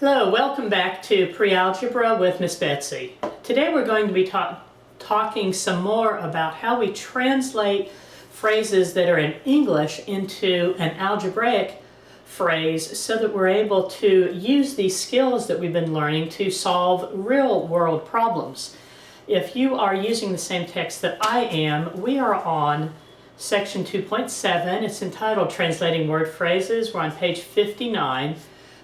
Hello, welcome back to Pre-Algebra with Miss Betsy. Today we're going to be talking some more about how we translate phrases that are in English into an algebraic phrase so that we're able to use these skills that we've been learning to solve real-world problems. If you are using the same text that I am, we are on section 2.7. It's entitled Translating Word Phrases. We're on page 59.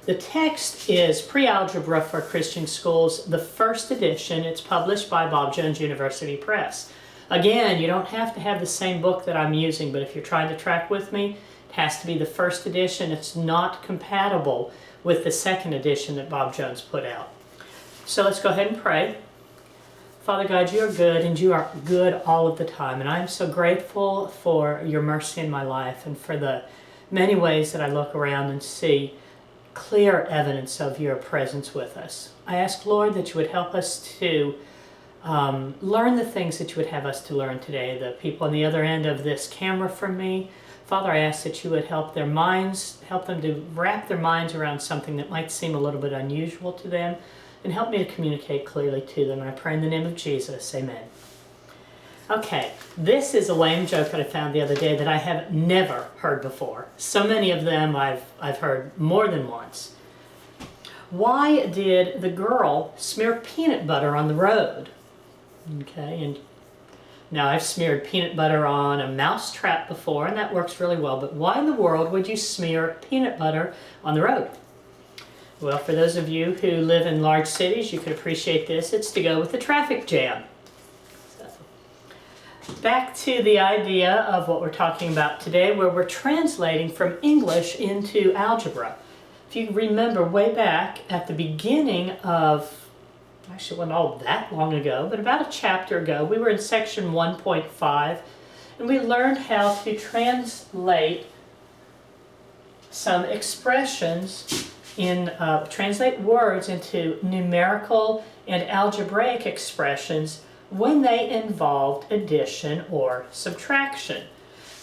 The text is Pre-Algebra for Christian Schools, the first edition. It's published by Bob Jones University Press. Again, you don't have to have the same book that I'm using, but if you're trying to track with me, it has to be the first edition. It's not compatible with the second edition that Bob Jones put out. So let's go ahead and pray. Father God, you are good, and you are good all of the time, and I am so grateful for your mercy in my life and for the many ways that I look around and see clear evidence of your presence with us. I ask, Lord, that you would help us to learn the things that you would have us to learn today. The people on the other end of this camera from me, Father, I ask that you would help their minds, help them to wrap their minds around something that might seem a little bit unusual to them, and help me to communicate clearly to them. And I pray in the name of Jesus, amen. Okay, this is a lame joke that I found the other day that I have never heard before. So many of them I've heard more than once. Why did the girl smear peanut butter on the road? Okay, and now I've smeared peanut butter on a mouse trap before, and that works really well, but why in the world would you smear peanut butter on the road? Well, for those of you who live in large cities, you could appreciate this. It's to go with the traffic jam. Back to the idea of what we're talking about today, where we're translating from English into algebra. If you remember way back at the beginning of, actually it wasn't all that long ago, but about a chapter ago, we were in section 1.5, and we learned how to translate some expressions translate words into numerical and algebraic expressions when they involved addition or subtraction.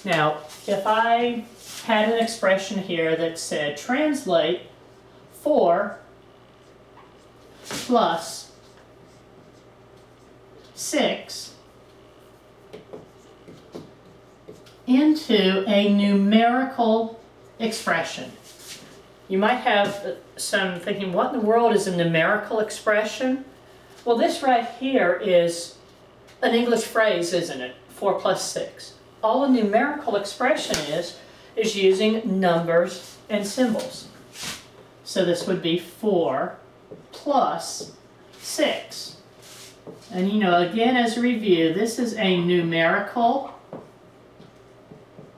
Now, if I had an expression here that said translate 4 plus 6 into a numerical expression. You might have some thinking, what in the world is a numerical expression? Well, this right here is an English phrase, isn't it? 4 plus 6. All a numerical expression is using numbers and symbols. So this would be 4 plus 6. And you know, again, as a review, this is a numerical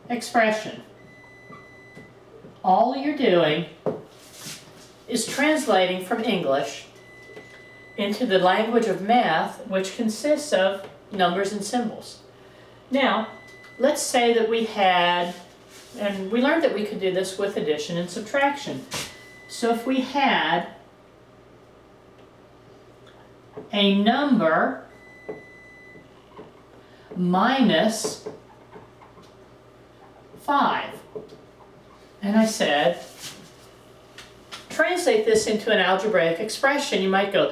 expression. All you're doing is translating from English into the language of math, which consists of numbers and symbols. Now, let's say that we had, and we learned that we could do this with addition and subtraction. So if we had a number minus 5, and I said, translate this into an algebraic expression, you might go,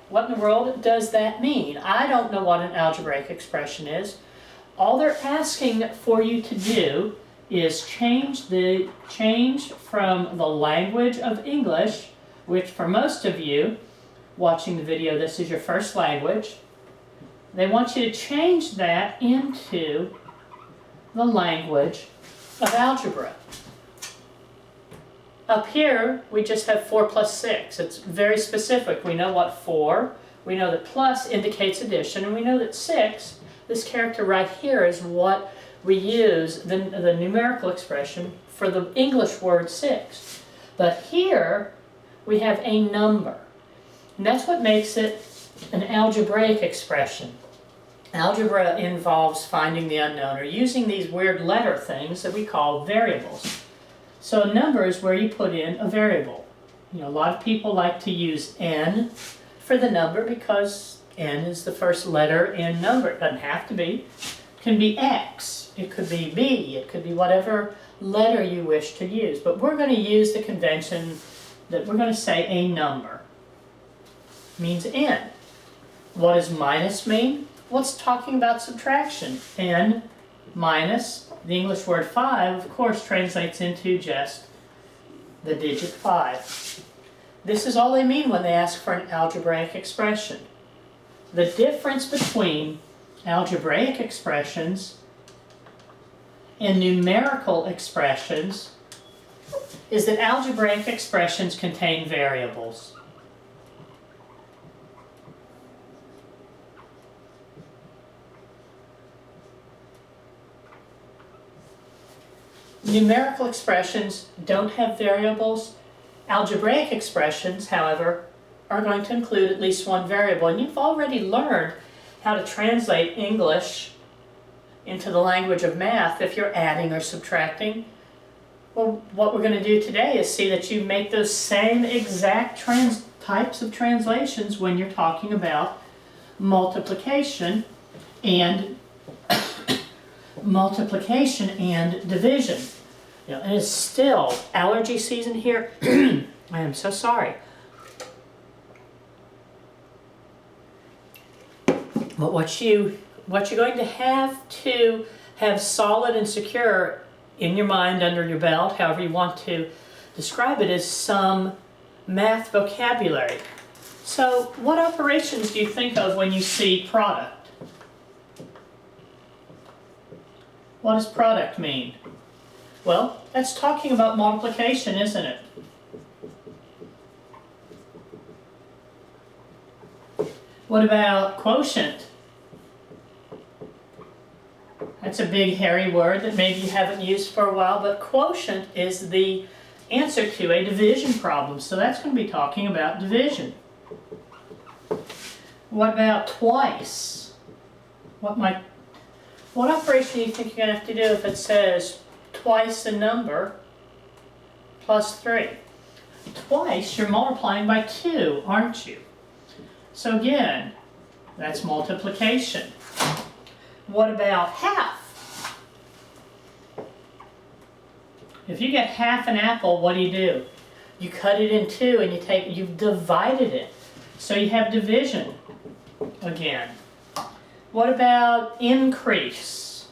what in the world does that mean? I don't know what an algebraic expression is. All they're asking for you to do is change from the language of English, which for most of you watching the video, this is your first language. They want you to change that into the language of algebra. Up here, we just have 4 plus 6. It's very specific. We know what 4, we know that plus indicates addition, and we know that 6, this character right here, is what we use, the numerical expression, for the English word 6. But here, we have a number. And that's what makes it an algebraic expression. Algebra involves finding the unknown, or using these weird letter things that we call variables. So a number is where you put in a variable. You know, a lot of people like to use n for the number because n is the first letter in number. It doesn't have to be. It can be x, it could be b, it could be whatever letter you wish to use. But we're going to use the convention that we're going to say a number means n. What does minus mean? Well, it's talking about subtraction. N minus the English word 5, of course, translates into just the digit 5. This is all they mean when they ask for an algebraic expression. The difference between algebraic expressions and numerical expressions is that algebraic expressions contain variables. Numerical expressions don't have variables. Algebraic expressions, however, are going to include at least one variable. And you've already learned how to translate English into the language of math if you're adding or subtracting. Well, what we're going to do today is see that you make those same exact types of translations when you're talking about multiplication and division. You know, and it's still allergy season here. I am so sorry. But what you're going to have solid and secure in your mind, under your belt, however you want to describe it, is some math vocabulary. So what operations do you think of when you see product? What does product mean? Well, that's talking about multiplication, isn't it? What about quotient? That's a big hairy word that maybe you haven't used for a while, but quotient is the answer to a division problem. So that's going to be talking about division. What about twice? What operation do you think you're going to have to do if it says twice a number plus 3? Twice, you're multiplying by 2, aren't you? So again, that's multiplication. What about half? If you get half an apple, what do? You cut it in two and you've divided it. So you have division again. What about increase?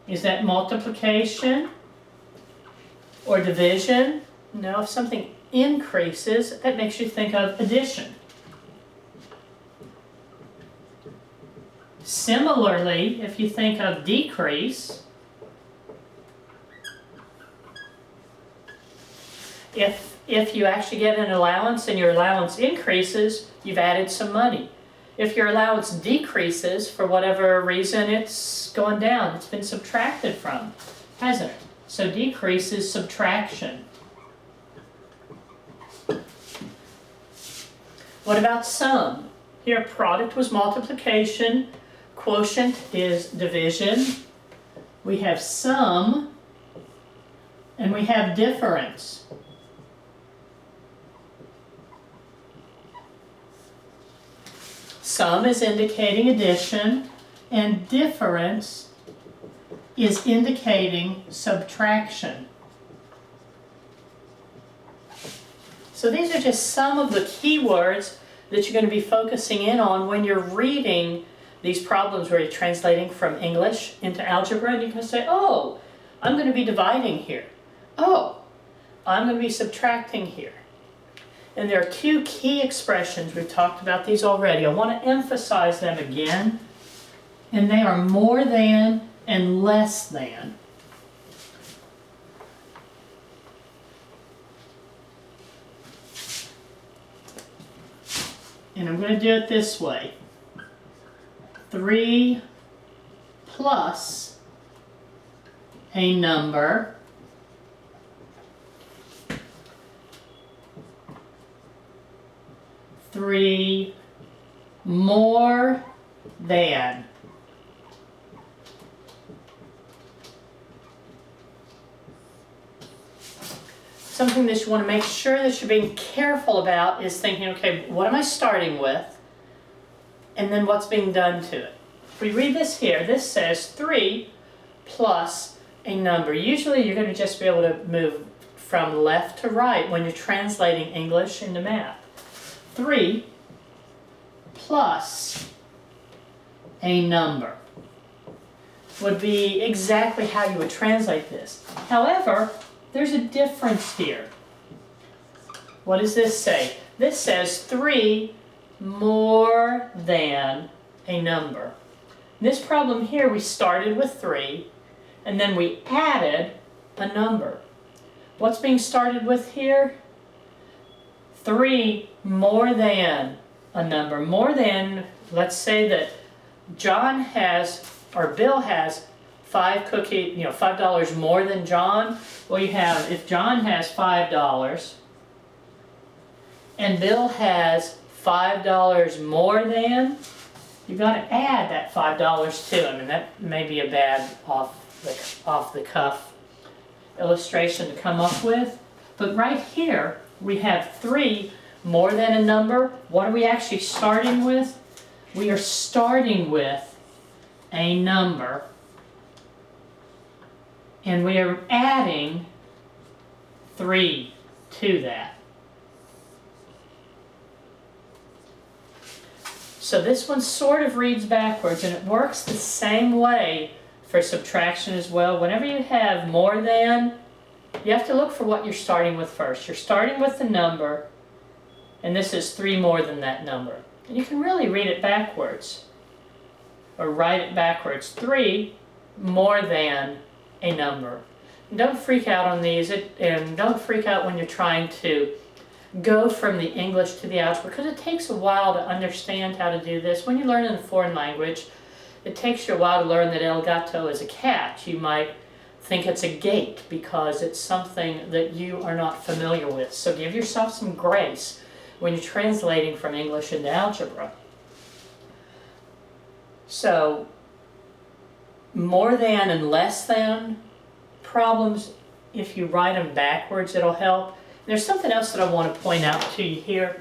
Is that multiplication or division? No, if something increases, that makes you think of addition. Similarly, if you think of decrease, if you actually get an allowance and your allowance increases, you've added some money. If your allowance decreases, for whatever reason, it's gone down. It's been subtracted from, hasn't it? So decrease is subtraction. What about sum? Here, product was multiplication. Quotient is division. We have sum, and we have difference. Sum is indicating addition, and difference is indicating subtraction. So these are just some of the key words that you're going to be focusing in on when you're reading these problems where you're translating from English into algebra, and you can say, oh, I'm going to be dividing here. Oh, I'm going to be subtracting here. And there are two key expressions. We've talked about these already. I want to emphasize them again. And they are more than and less than. And I'm going to do it this way. 3 plus a number three more than. Something that you want to make sure that you're being careful about is thinking, okay, what am I starting with? And then what's being done to it. If we read this here, this says 3 plus a number. Usually you're going to just be able to move from left to right when you're translating English into math. 3 plus a number would be exactly how you would translate this. However, there's a difference here. What does this say? This says 3 more than a number. In this problem here, we started with 3, and then we added a number. What's being started with here? 3 more than a number. More than, let's say that John has, or Bill has $5 more than John. Well, you have, if John has $5 and Bill has $5 more than, you've got to add that $5 to him, and that may be a bad off the cuff illustration to come up with. But right here we have 3 more than a number. What are we actually starting with? We are starting with a number, and we are adding 3 to that. So this one sort of reads backwards, and it works the same way for subtraction as well. Whenever you have more than, you have to look for what you're starting with first. You're starting with the number, and this is 3 more than that number. And you can really read it backwards, or write it backwards. 3 more than a number. And don't freak out on these, and don't freak out when you're trying to go from the English to the algebra, because it takes a while to understand how to do this. When you learn in a foreign language, it takes you a while to learn that el gato is a cat. You might think it's a gate because it's something that you are not familiar with. So give yourself some grace when you're translating from English into algebra. So more than and less than problems, if you write them backwards, it'll help. There's something else that I want to point out to you here.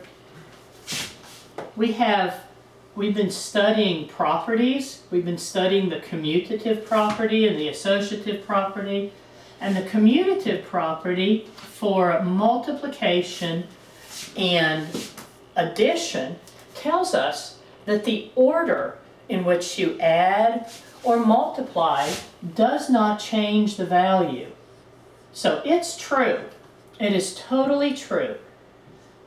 We've been studying properties. We've been studying the commutative property and the associative property. And the commutative property for multiplication and addition tells us that the order in which you add or multiply does not change the value. So it's true. It is totally true.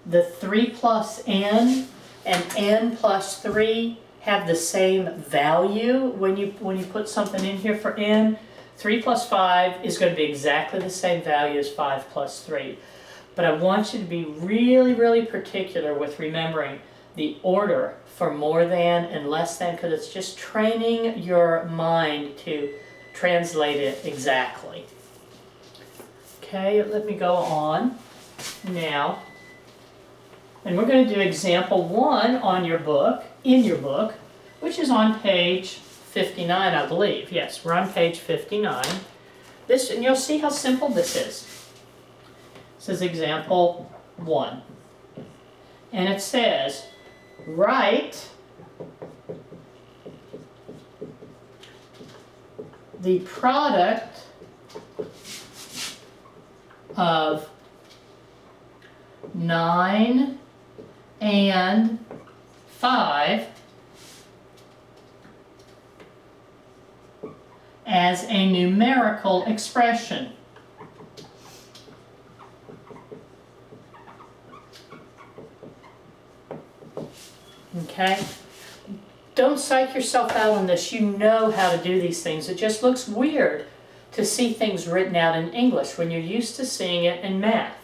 The 3 plus n and n plus 3 have the same value when you put something in here for n. 3 plus 5 is going to be exactly the same value as 5 plus 3. But I want you to be really, really particular with remembering the order for more than and less than, because it's just training your mind to translate it exactly. Okay, let me go on now. And we're going to do example 1 on your book, in your book, which is on page 59, I believe. Yes, we're on page 59. This, and you'll see how simple this is. This is example 1. And it says, write the product of 9 and 5 as a numerical expression. Okay? Don't psych yourself out on this. You know how to do these things. It just looks weird to see things written out in English when you're used to seeing it in math.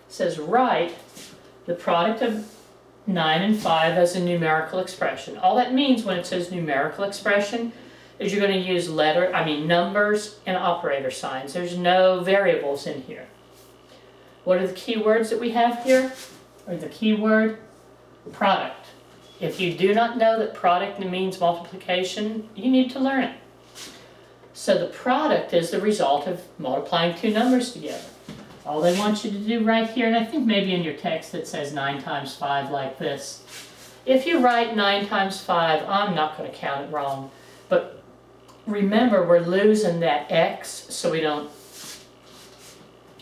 It says, write the product of 9 and 5 as a numerical expression. All that means when it says numerical expression is you're going to use numbers and operator signs. There's no variables in here. What are the key words that we have here? Or the key word? Product. If you do not know that product means multiplication, you need to learn it. So the product is the result of multiplying 2 numbers together. All they want you to do right here, and I think maybe in your text it says 9 times 5 like this. If you write 9 times 5, I'm not going to count it wrong. But remember, we're losing that x so we don't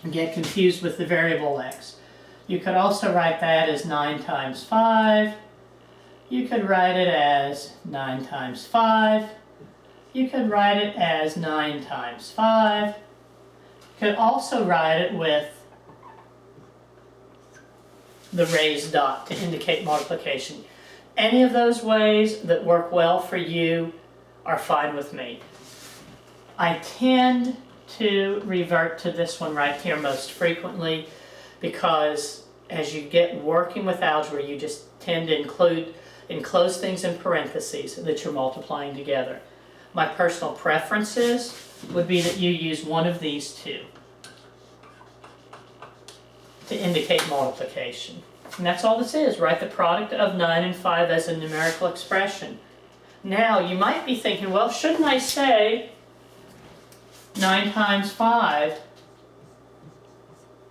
and get confused with the variable x. You could also write that as 9 times 5. You could write it as 9 times 5. You could write it as 9 times 5. You could also write it with the raised dot to indicate multiplication. Any of those ways that work well for you are fine with me. I tend to revert to this one right here most frequently because as you get working with algebra, you just tend to enclose things in parentheses that you're multiplying together. My personal preferences would be that you use one of these two to indicate multiplication. And that's all this is. Write the product of 9 and 5 as a numerical expression. Now, you might be thinking, well, shouldn't I say 9 times 5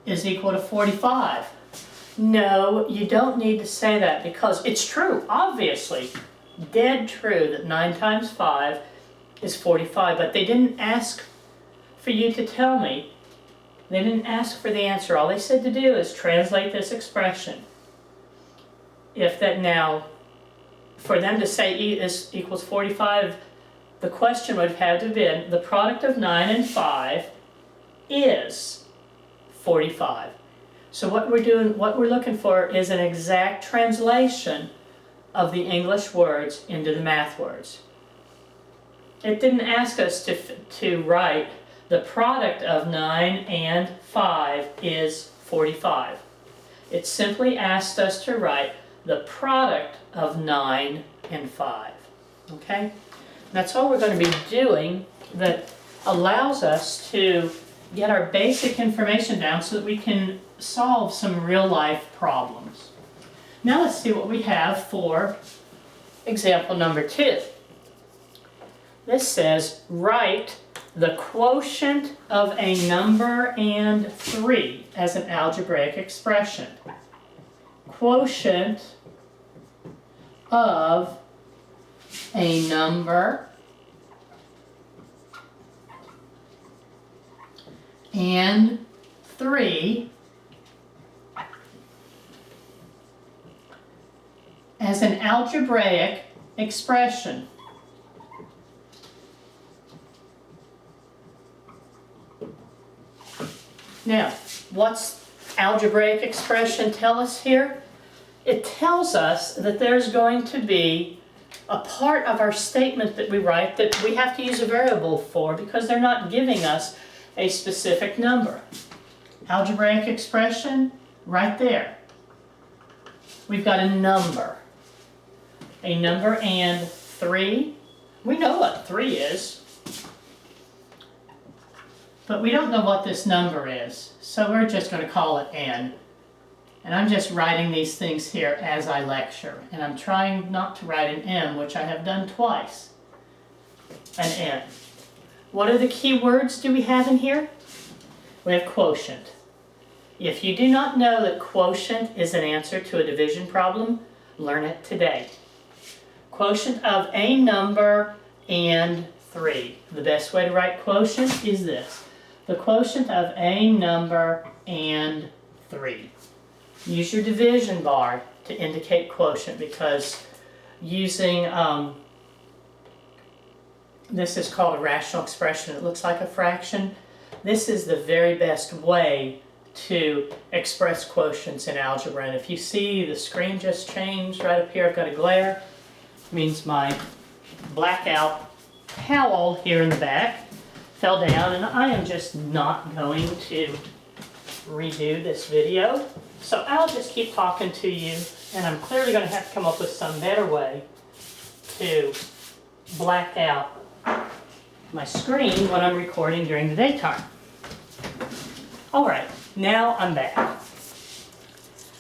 is equal to 45? No, you don't need to say that because it's true, obviously, dead true that 9 times 5 is 45, but they didn't ask for you to tell me. They didn't ask for the answer. All they said to do is translate this expression. If that now, for them to say E is equals 45, the question would have had to have been, the product of 9 and 5 is 45. So what we're looking for is an exact translation of the English words into the math words. It didn't ask us to write the product of 9 and 5 is 45. It simply asked us to write the product of 9 and 5. Okay? That's all we're going to be doing that allows us to get our basic information down so that we can solve some real-life problems. Now let's see what we have for example number 2. This says, write the quotient of a number and 3 as an algebraic expression. Quotient of a number and 3 as an algebraic expression. Now, what's algebraic expression tell us here? It tells us that there's going to be a part of our statement that we write that we have to use a variable for because they're not giving us a specific number. Algebraic expression, right there. We've got a number. A number and 3. We know what 3 is. But we don't know what this number is, so we're just going to call it n. And I'm just writing these things here as I lecture. And I'm trying not to write an m, which I have done twice. An n. What are the key words do we have in here? We have quotient. If you do not know that quotient is an answer to a division problem, learn it today. Quotient of a number and 3. The best way to write quotient is this. The quotient of a number and 3. Use your division bar to indicate quotient because using, this is called a rational expression. It looks like a fraction. This is the very best way to express quotients in algebra. And if you see the screen just changed right up here, I've got a glare. It means my blackout towel here in the back fell down, and I am just not going to redo this video. So I'll just keep talking to you, and I'm clearly going to have to come up with some better way to black out my screen when I'm recording during the daytime. Alright, now I'm back. Let's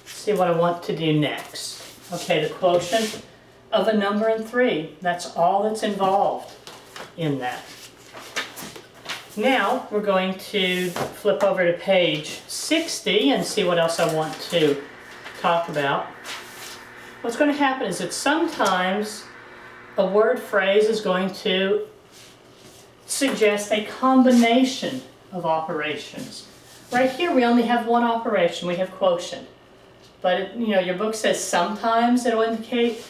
see what I want to do next. Okay, the quotient of a number and 3. That's all that's involved in that. Now we're going to flip over to page 60 and see what else I want to talk about. What's going to happen is that sometimes a word phrase is going to suggest a combination of operations. Right here we only have one operation, we have quotient. But your book says sometimes it'll indicate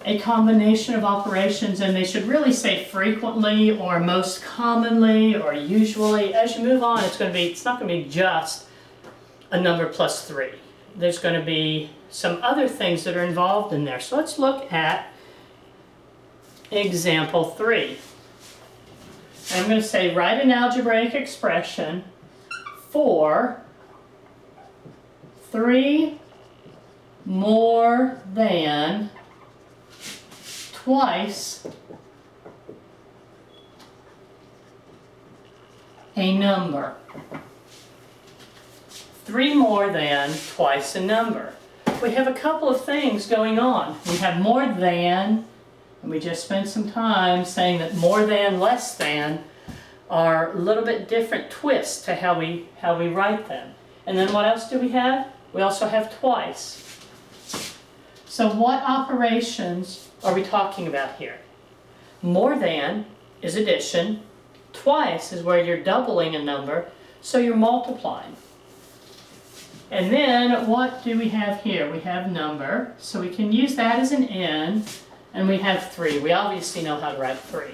a combination of operations, and they should really say frequently or most commonly or usually. As you move on, it's not going to be just a number plus 3. There's going to be some other things that are involved in there. So let's look at example 3. And I'm going to say write an algebraic expression for 3 more than twice a number. 3 more than twice a number. We have a couple of things going on. We have more than, and we just spent some time saying that more than, less than are a little bit different twists to how we write them. And then what else do we have? We also have twice. So what operations are we talking about here? More than is addition. Twice is where you're doubling a number, so you're multiplying. And then what do we have here? We have number, so we can use that as an n, and we have 3. We obviously know how to write 3.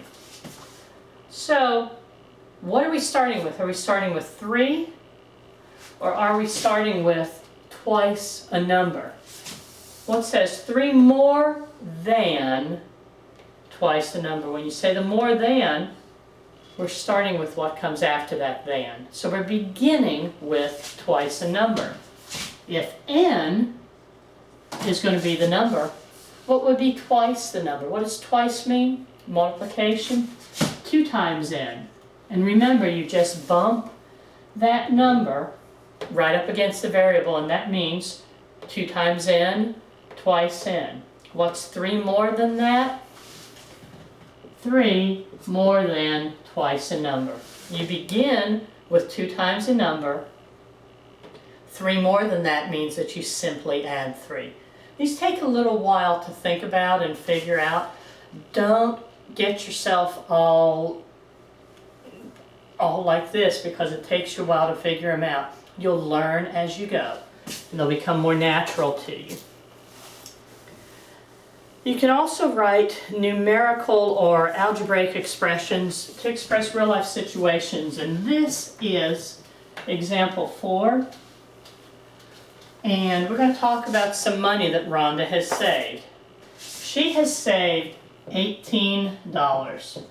So what are we starting with? Are we starting with 3, or are we starting with twice a number? Well, it says 3 more than twice the number. When you say the more than, we're starting with what comes after that than. So we're beginning with twice a number. If n is going to be the number, what would be twice the number? What does twice mean? Multiplication. 2 times n. And remember, you just bump that number right up against the variable, and that means 2 times n, twice n. What's 3 more than that? 3 more than twice a number. You begin with 2 times a number. 3 more than that means that you simply add 3. These take a little while to think about and figure out. Don't get yourself all like this, because it takes you a while to figure them out. You'll learn as you go, and they'll become more natural to you. You can also write numerical or algebraic expressions to express real-life situations, and this is example 4. And we're going to talk about some money that Rhonda has saved. She has saved $18.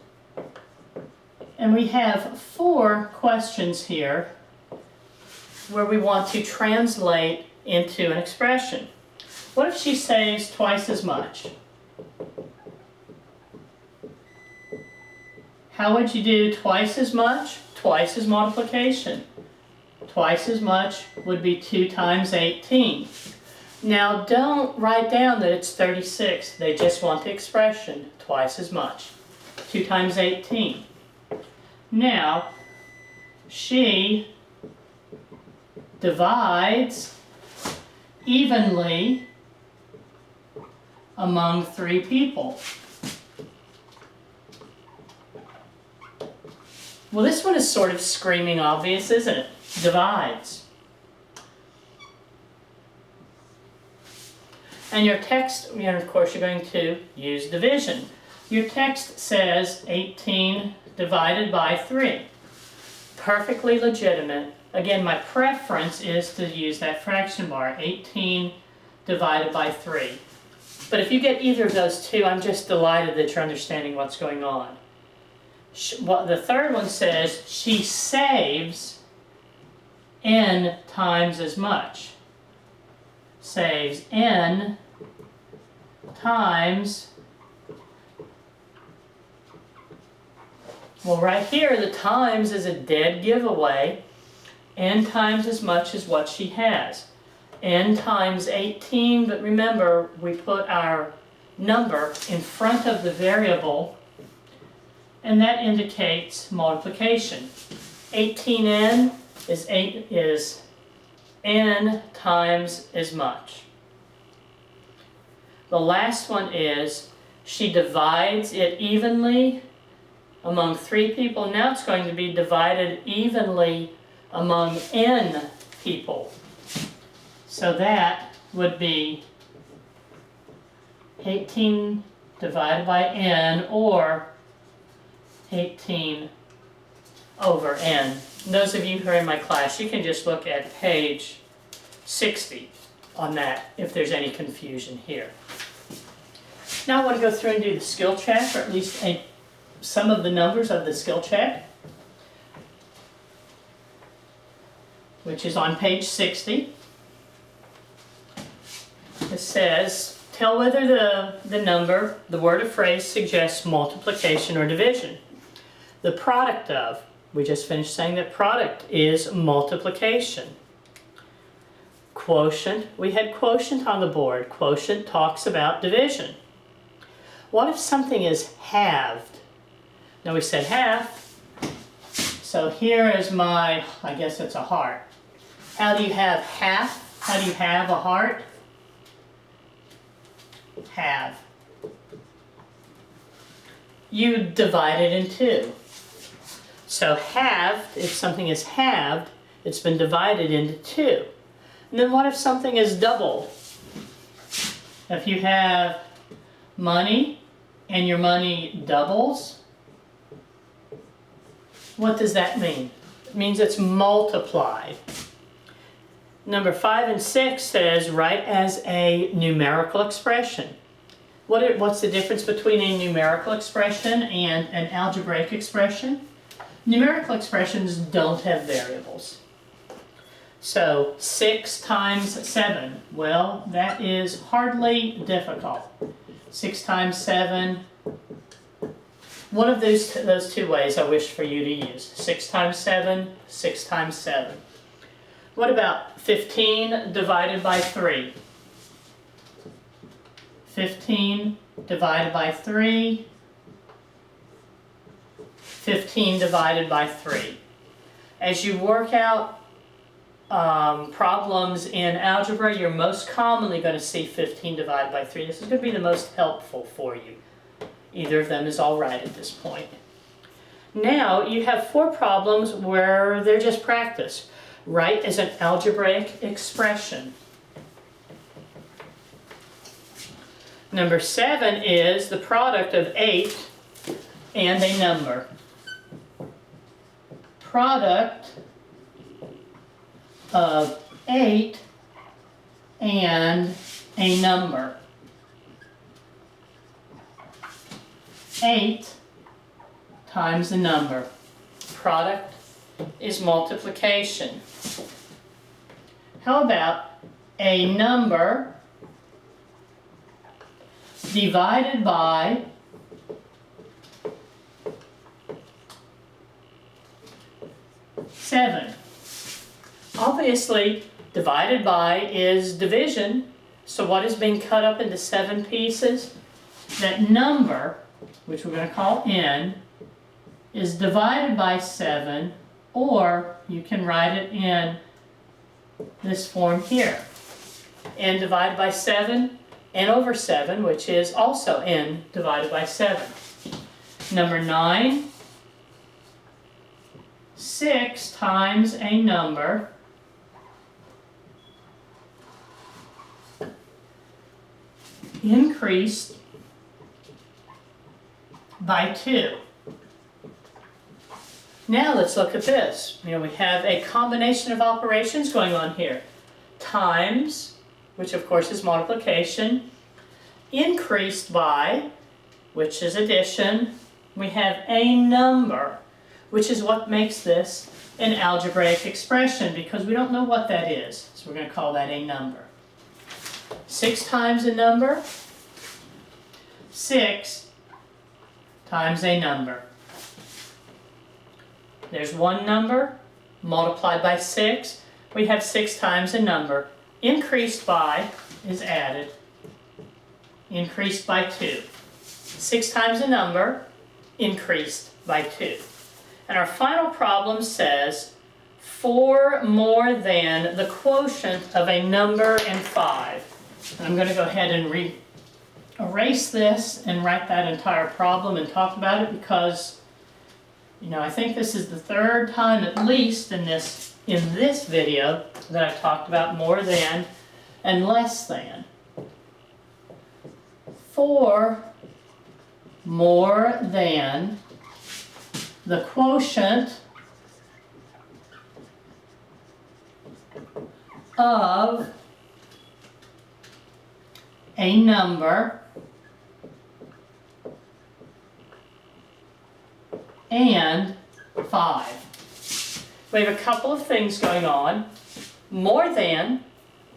And we have 4 questions here where we want to translate into an expression. What if she saves twice as much? How would you do twice as much? Twice as multiplication. Twice as much would be 2 times 18. Now don't write down that it's 36. They just want the expression, twice as much. 2 times 18. Now, she divides evenly among 3 people. Well, this one is sort of screaming obvious, isn't it? Divides. And your text, of course, you're going to use division. Your text says 18 divided by 3. Perfectly legitimate. Again, my preference is to use that fraction bar, 18 divided by 3. But if you get either of those two, I'm just delighted that you're understanding what's going on. The third one says she saves n times as much. Saves n times, well, right here the times is a dead giveaway. N times as much as what she has. N times 18, but remember we put our number in front of the variable, and that indicates multiplication. 18n is n times as much. The last one is she divides it evenly among 3 people. Now it's going to be divided evenly among n people. So that would be 18 divided by n, or 18 over n. And those of you who are in my class, you can just look at page 60 on that if there's any confusion here. Now I want to go through and do the skill check, or at least some of the numbers of the skill check, which is on page 60. It says, tell whether the number, the word or phrase suggests multiplication or division. The product of, we just finished saying that product is multiplication. Quotient, we had quotient on the board. Quotient talks about division. What if something is halved? Now we said half, so here is my, I guess it's a heart. How do you have half? How do you have a heart? Halve. You divide it in two. So halved, if something is halved, it's been divided into two. And then what if something is doubled? If you have money and your money doubles, what does that mean? It means it's multiplied. Number 5 and 6 says write as a numerical expression. What's the difference between a numerical expression and an algebraic expression? Numerical expressions don't have variables. So 6 times 7, well, that is hardly difficult. 6 times 7, one of those two ways I wish for you to use. 6 times 7, 6 times 7. What about 15 divided by 3? 15 divided by 3. 15 divided by 3. As you work out problems in algebra, you're most commonly going to see 15 divided by 3. This is going to be the most helpful for you. Either of them is all right at this point. Now you have 4 problems where they're just practice. Write as an algebraic expression. Number 7 is the product of 8 and a number. Product of 8 and a number. 8 times a number. Product is multiplication. How about a number divided by seven? Obviously, divided by is division, so what is being cut up into 7 pieces? That number, which we're going to call n, is divided by 7, or you can write it in this form here. N divided by 7, n over 7, which is also n divided by 7. Number 9, 6 times a number increased by 2. Now let's look at this. We have a combination of operations going on here. Times, which of course is multiplication, increased by, which is addition. We have a number, which is what makes this an algebraic expression, because we don't know what that is. So we're going to call that a number. 6 times a number, 6 times a number. There's one number multiplied by 6. We have 6 times a number. Increased by is added. Increased by 2. 6 times a number, increased by 2. And our final problem says 4 more than the quotient of a number and 5. And I'm going to go ahead and erase this and write that entire problem and talk about it, because I think this is the 3rd time at least in this in this video that I talked about more than and less than. For more than the quotient of a number and 5. We have a couple of things going on. More than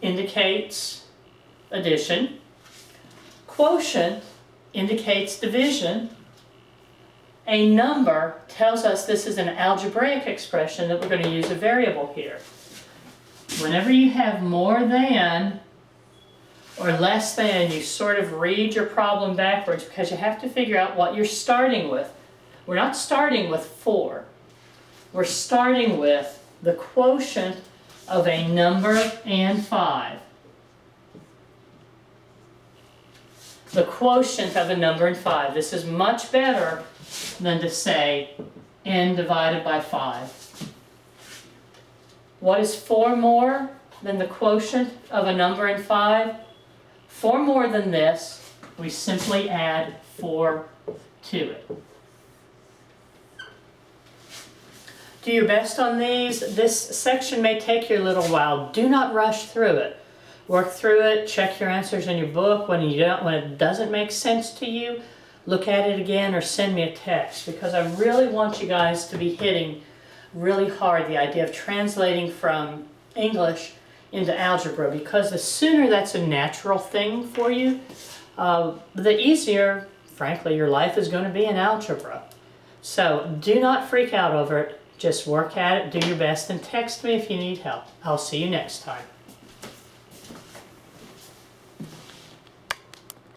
indicates addition. Quotient indicates division. A number tells us this is an algebraic expression that we're going to use a variable here. Whenever you have more than or less than, you sort of read your problem backwards because you have to figure out what you're starting with. We're not starting with 4. We're starting with the quotient of a number and 5. The quotient of a number and 5. This is much better than to say n divided by 5. What is 4 more than the quotient of a number and 5? 4 more than this, we simply add 4 to it. Do your best on these. This section may take you a little while. Do not rush through it. Work through it, check your answers in your book. When it doesn't make sense to you, look at it again or send me a text, because I really want you guys to be hitting really hard the idea of translating from English into algebra, because the sooner that's a natural thing for you, the easier, frankly, your life is going to be in algebra. So do not freak out over it. Just work at it, do your best, and text me if you need help. I'll see you next time.